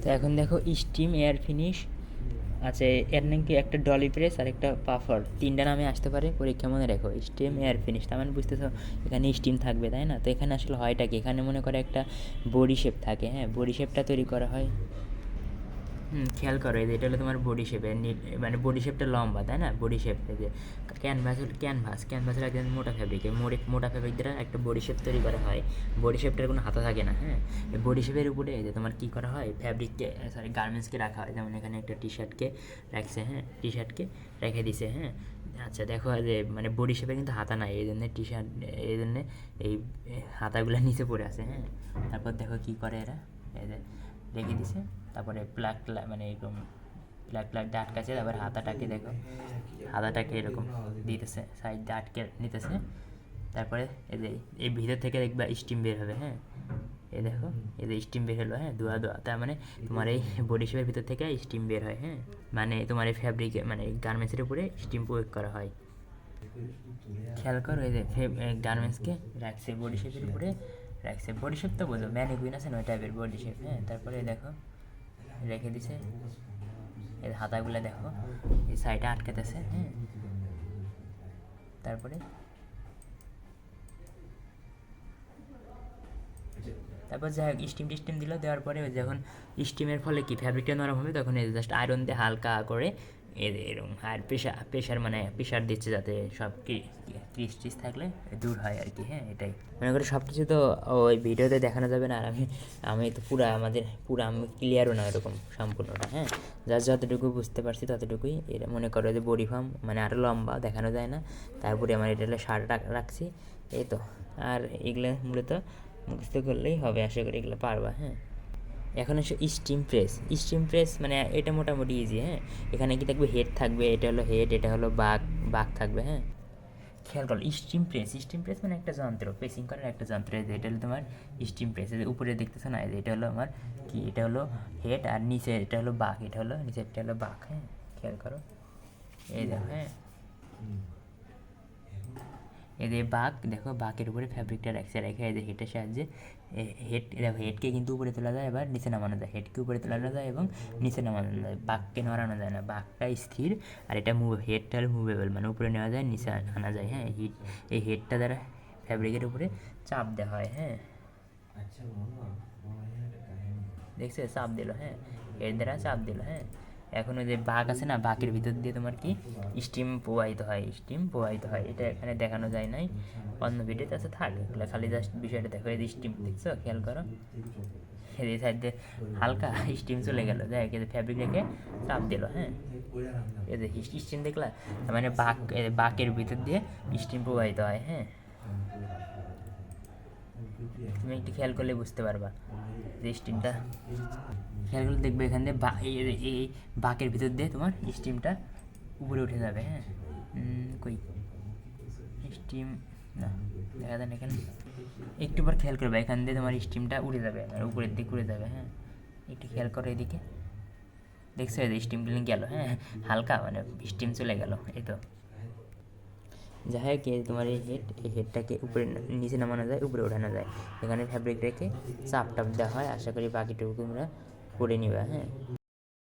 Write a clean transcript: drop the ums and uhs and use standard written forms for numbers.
তো এখন দেখো স্টিম, এয়ার ফিনিশ আচ্ছা, এর নাকি একটা ডলি প্রেস আর একটা পাফার, তিনটা নামে আসতে পারে, পরীক্ষা মনে রেখো। স্টিম, এয়ার ফিনিশ, তার মানে বুঝতেছো এখানে স্টিম থাকবে, তাই না? তো এখানে আসলে হয়টা কি, এখানে মনে করে একটা বডি শেপ থাকে, হ্যাঁ, বডি শেপটা তৈরি করা হয়। খেয়াল করো, এই যে এটা হলো তোমার বডি শেপের, মানে বডি শেপটা লম্বা, তাই না? বডি শেপ, এই যে ক্যানভাসের একদম মোটা ফ্যাব্রিকে, মোটা ফ্যাব্রিক দ্বারা একটা বডি শেপ তৈরি করা হয়। বডি শেপটার কোনো হাতা থাকে না, হ্যাঁ। এই বডি শেপের উপরে এই যে তোমার কী করা হয়, ফ্যাব্রিককে, সরি, গার্মেন্টসকে রাখা হয়। যেমন এখানে একটা টি শার্টকে রাখছে, হ্যাঁ, টি শার্টকে রেখে দিছে, হ্যাঁ। আচ্ছা দেখো, যে মানে বডি শেপে কিন্তু হাতা নাই, এই জন্য টি শার্ট, এই জন্যে এই হাতাগুলো নিচে পড়ে আছে, হ্যাঁ। তারপর দেখো কী করে এরা, এই যে রেখে দিছে, তারপরে মানে এরকম প্লাগ দিয়ে আটকাছে। তারপর হাতাটাকে দেখো, হাতাটাকে এরকম দিতেছে, সাইড দিয়ে আটকে নিতেছে। তারপরে এই যে এই ভিতর থেকে দেখবা স্টিম বের হবে, হ্যাঁ। এই দেখো, এই যে স্টিম বের হলো, হ্যাঁ, ধোয়া ধোয়া, তার মানে তোমার এই বডি শেপের ভিতর থেকে স্টিম বের হয়, হ্যাঁ। মানে তোমার এই ফ্যাব্রিকে, মানে গার্মেন্টসের উপরে স্টিম প্রয়োগ করা হয়। খেয়াল করো, এই যে গার্মেন্টসকে রাখছে বডি শেপের উপরে, রাখছে বডি শেপ, তো বোঝো ম্যানিকুইন আছে না, ওই টাইপের বডি শেপ, হ্যাঁ। তারপরে দেখো রেখে দিছে, এই হাতাগুলো দেখো এই সাইডে আটকাতেছে, হ্যাঁ। তারপরে তারপর যাই হোক স্টিম টিস্টিম দিল, দেওয়ার পরে যখন স্টিমের ফলে কি ফ্যাব্রিকটা নরম হবে, তখন এই জাস্ট আয়রন দিয়ে হালকা করে এরকম, আর প্রেশার মানে প্রেশার দিচ্ছে যাতে সব ক্রিস টিস থাকলে দূর হয় আর কি, হ্যাঁ। এটাই মনে করি, সব কিছু তো ওই ভিডিওতে দেখানো যাবে না, আর আমি তো পুরা আমি ক্লিয়ারও না এরকম সম্পূর্ণটা, হ্যাঁ। যতটুকু বুঝতে পারছি ততটুকুই। এটা মনে করো যে বডি ফার্ম মানে আরও লম্বা দেখানো যায় না। তারপরে আমার এটা হলো শার্ট রাখছি, এই তো। আর এগুলো মূলত মুখস্থ করলেই হবে, আশা করি এগুলো পারবা, হ্যাঁ। এখন এসে স্টিম প্রেস মানে এটা মোটামুটি ইজি, হ্যাঁ। এখানে কি থাকবে, হেড থাকবে, এটা হলো হেড, এটা হলো বাঘ থাকবে, হ্যাঁ। খেয়াল করো, স্টিম প্রেস মানে একটা যন্ত্র, প্রেসিং করার একটা যন্ত্র। এটা হলো তোমার স্টিম প্রেস, উপরে দেখতেছো না, এটা হলো আমার কি, এটা হলো হেড, আর নিচে এটা হলো বাঘ, এটা হলো নিচে, এটা হলো বাঘ, হ্যাঁ। খেয়াল করো, এই দেখো, হ্যাঁ, এই যে বাঘ, দেখো বাঘের উপরে ফ্যাব্রিকটা রেখে এই যে হেডের সাহায্যে দেখো হেডকে কিন্তু উপরে তোলা যায়, এবার নিচে নামানো যায়, হেডকে উপরে তোলানো যায় এবং নিচে নামানো যায়, বাঘকে নড়ানো যায় না, বাঘটা স্থির। আর এটা হেডটা হলো মুভেবল, মানে উপরে নেওয়া যায়, নিচে আনা যায়, হ্যাঁ। এই হেডটা দ্বারা ফ্যাব্রিকের উপরে চাপ দেওয়া হয়, হ্যাঁ। দেখছে চাপ দিল, হ্যাঁ, এর দ্বারা চাপ দিল, হ্যাঁ। এখন ওই যে বাঘ আছে না, বাঘের ভিতর দিয়ে তোমার কি স্টিম প্রবাহিত হয়, এটা এখানে দেখানো যায় নাই, অন্য ভিডিওতে আছে, থাক এগুলো, খালি জাস্ট বিষয়টা দেখো। এই যে স্টিম দেখছো, খেয়াল করো, এই সাইড দিয়ে হালকা স্টিম চলে গেল, যাই হোক ফ্যাব্রিক রেখে চাপ দিল, হ্যাঁ। এই যে স্টিম দেখলা, তার মানে বাঘের ভিতর দিয়ে স্টিম প্রবাহিত হয়, হ্যাঁ। তুমি একটু খেয়াল করলে বুঝতে পারবা যে স্টিমটা, খেয়াল করলে দেখবে এখান দিয়ে এই বাঁকের ভিতর দিয়ে তোমার স্টিমটা উপরে উঠে যাবে, হ্যাঁ। কই স্টিম, না দেখা যায় না এখানে, একটু পর খেয়াল করবে, এখান দিয়ে তোমার স্টিমটা উড়ে যাবে, আর উপরের দিকে উড়ে যাবে, হ্যাঁ। একটু খেয়াল করো এদিকে, দেখছো এই স্টিম ক্লিন গেল, হ্যাঁ, হালকা মানে স্টিম চলে গেল, এই তো। যাই হোক তোমার এই হেডটাকে উপরে নিচে নামানো যায়, উপরে ওঠানো যায়, এখানে ফ্যাব্রিক রেখে চাপ টাপ দেওয়া হয়। আশা করি বাকিটুকু তোমরা করে নিবা, হ্যাঁ।